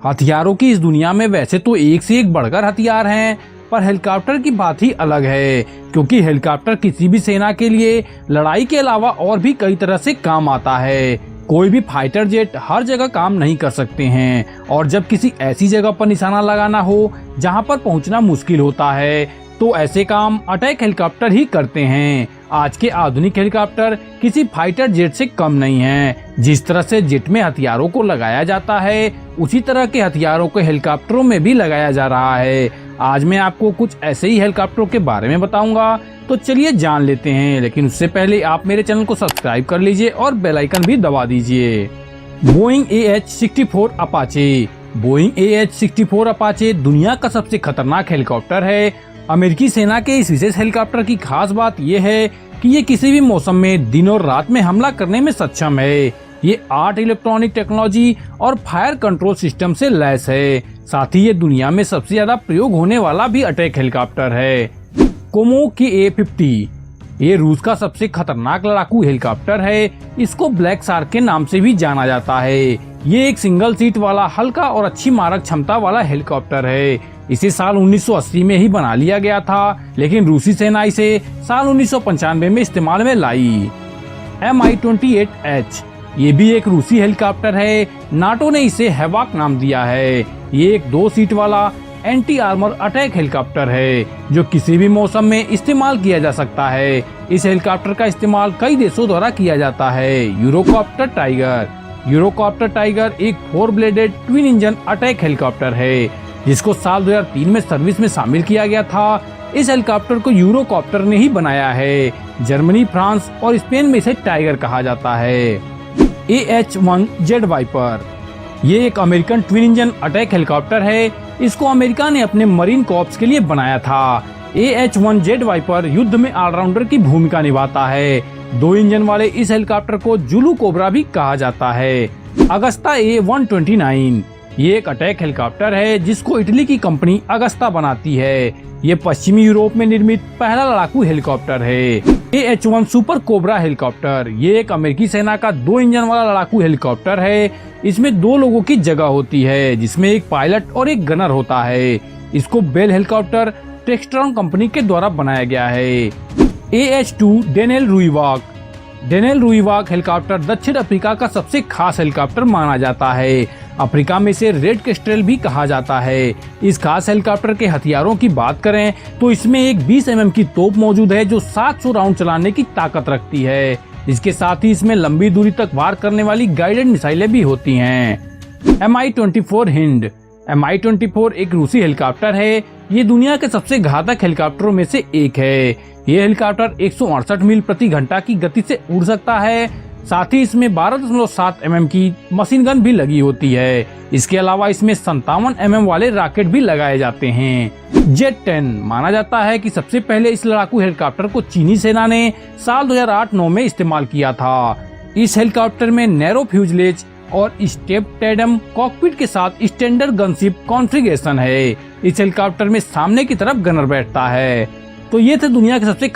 हथियारों की इस दुनिया में वैसे तो एक से एक बढ़कर हथियार हैं, पर हेलीकॉप्टर की बात ही अलग है, क्योंकि हेलीकॉप्टर किसी भी सेना के लिए लड़ाई के अलावा और भी कई तरह से काम आता है। कोई भी फाइटर जेट हर जगह काम नहीं कर सकते हैं, और जब किसी ऐसी जगह पर निशाना लगाना हो जहां पर पहुंचना मुश्किल होता है, तो ऐसे काम अटैक हेलीकॉप्टर ही करते हैं। आज के आधुनिक हेलीकॉप्टर किसी फाइटर जेट से कम नहीं हैं। जिस तरह से जेट में हथियारों को लगाया जाता है, उसी तरह के हथियारों को हेलीकॉप्टरों में भी लगाया जा रहा है। आज मैं आपको कुछ ऐसे ही हेलीकॉप्टरों के बारे में बताऊंगा, तो चलिए जान लेते हैं। लेकिन उससे पहले आप मेरे चैनल को सब्सक्राइब कर लीजिए और बेल आइकन भी दबा दीजिए। Boeing AH-64 Apache. Boeing AH-64 Apache दुनिया का सबसे खतरनाक हेलीकॉप्टर है। अमेरिकी सेना के इस विशेष हेलीकॉप्टर की खास बात यह है कि ये किसी भी मौसम में दिन और रात में हमला करने में सक्षम है। ये 8 इलेक्ट्रॉनिक टेक्नोलॉजी और फायर कंट्रोल सिस्टम से लैस है। साथ ही ये दुनिया में सबसे ज्यादा प्रयोग होने वाला भी अटैक हेलीकॉप्टर है। कोमोक A-50 ये रूस का सबसे खतरनाक लड़ाकू हेलीकॉप्टर है। इसको ब्लैक शार्क के नाम से भी जाना जाता है। ये एक सिंगल सीट वाला हल्का और अच्छी मारक क्षमता वाला हेलीकॉप्टर है। इसे साल 1980 में ही बना लिया गया था, लेकिन रूसी सेना इसे साल 1995 में इस्तेमाल में लाई। Mi-28H ये भी एक रूसी हेलीकॉप्टर है। नाटो ने इसे हैवाक नाम दिया है। ये एक 2 सीट वाला एंटी आर्मर अटैक हेलीकॉप्टर है, जो किसी भी मौसम में इस्तेमाल किया जा सकता है। इस हेलीकॉप्टर का इस्तेमाल कई देशों द्वारा किया जाता है। Eurocopter tiger. यूरोकॉप्टर टाइगर एक 4 blooded twin engine attack helicopter है, जिसको साल 2003 में सर्विस में शामिल किया गया था। इस हेलीकॉप्टर को यूरोकॉप्टर ने ही बनाया है। जर्मनी, फ्रांस और स्पेन में इसे टाइगर कहा जाता है। AH-1 जेट वाइपर ये एक American twin engine attack helicopter है। इसको अमेरिका ने अपने मरीन कॉर्प्स के लिए बनाया था। AH-1 जेट वाइपर युद्ध में ऑलराउंडर की भूमिका निभाता है। 2 इंजन वाले इस हेलीकॉप्टर को जुलू कोबरा भी कहा जाता है। अगस्ता A-129 ये एक अटैक हेलीकॉप्टर है, जिसको इटली की कंपनी अगस्ता बनाती है। ये पश्चिमी यूरोप में निर्मित पहला लड़ाकू हेलीकॉप्टर है। AH-1 सुपर कोबरा हेलीकॉप्टर ये एक अमेरिकी सेना का 2 इंजन वाला लड़ाकू हेलीकॉप्टर है। इसमें 2 लोगों की जगह होती है, जिसमें एक पायलट और एक गनर होता है। इसको बेल हेलीकॉप्टर टेक्सट्रॉन कंपनी के द्वारा बनाया गया है। AH-2 Denel Rooivalk. Denel Rooivalk helicopter दक्षिण अफ्रीका का सबसे खास हेलीकॉप्टर माना जाता है। अफ्रीका में इसे रेड केस्ट्रेल भी कहा जाता है। इस खास हेलीकॉप्टर के हथियारों की बात करें तो इसमें एक 20 mm की तोप मौजूद है, जो 700 राउंड चलाने की ताकत रखती है। इसके साथ ही इसमें लंबी दूरी तक वार करने वाली गाइडेड मिसाइलें भी होती हैं। Mi-24 hind. Mi-24 एक रूसी हेलीकॉप्टर है। ये दुनिया के सबसे घातक हेलीकॉप्टरों में से एक है। ये हेलीकॉप्टर 168 मील प्रति घंटा की गति से उड़ सकता है। साथ ही इसमें 12.7 mm की मशीन गन भी लगी होती है। इसके अलावा इसमें 57 mm वाले रॉकेट भी लगाए जाते हैं। जेट 10 माना जाता है कि सबसे पहले इस लड़ाकू हेलीकॉप्टर को चीनी सेना ने साल 2008-9 में इस्तेमाल किया था। इस हेलीकॉप्टर में नैरो फ्यूजलेज और स्टेप टेडम कॉकपिट के साथ स्टैंडर्ड गनशिप कॉन्फ़िगरेशन है। इस हेलीकॉप्टर में सामने की तरफ गनर बैठता है। तो ये थे दुनिया के सबसे